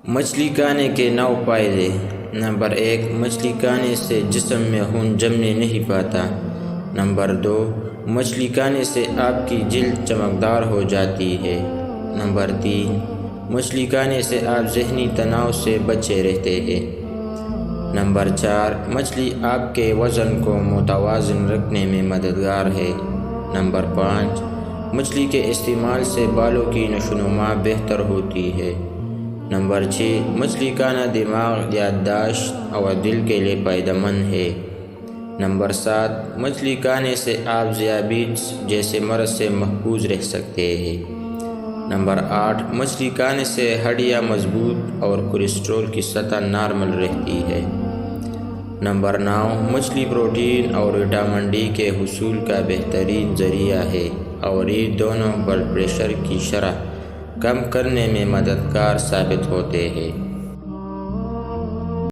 مچھلی کھانے کے 9 فائدے۔ نمبر 1، مچھلی کھانے سے جسم میں خون جمنے نہیں پاتا۔ نمبر 2، مچھلی کھانے سے آپ کی جلد چمکدار ہو جاتی ہے۔ نمبر 3، مچھلی کھانے سے آپ ذہنی تناؤ سے بچے رہتے ہیں۔ نمبر 4، مچھلی آپ کے وزن کو متوازن رکھنے میں مددگار ہے۔ نمبر 5، مچھلی کے استعمال سے بالوں کی نشوونما بہتر ہوتی ہے۔ نمبر 6، مچھلی کھانا دماغ، یادداشت اور دل کے لیے فائدہ مند ہے۔ نمبر 7، مچھلی کھانے سے آپ ذیابیطس جیسے مرض سے محفوظ رہ سکتے ہیں۔ نمبر 8، مچھلی کھانے سے ہڈیاں مضبوط اور کولیسٹرول کی سطح نارمل رہتی ہے۔ نمبر 9، مچھلی پروٹین اور وٹامن ڈی کے حصول کا بہترین ذریعہ ہے اور یہ دونوں بلڈ پریشر کی شرح کم کرنے میں مددگار ثابت ہوتے ہیں۔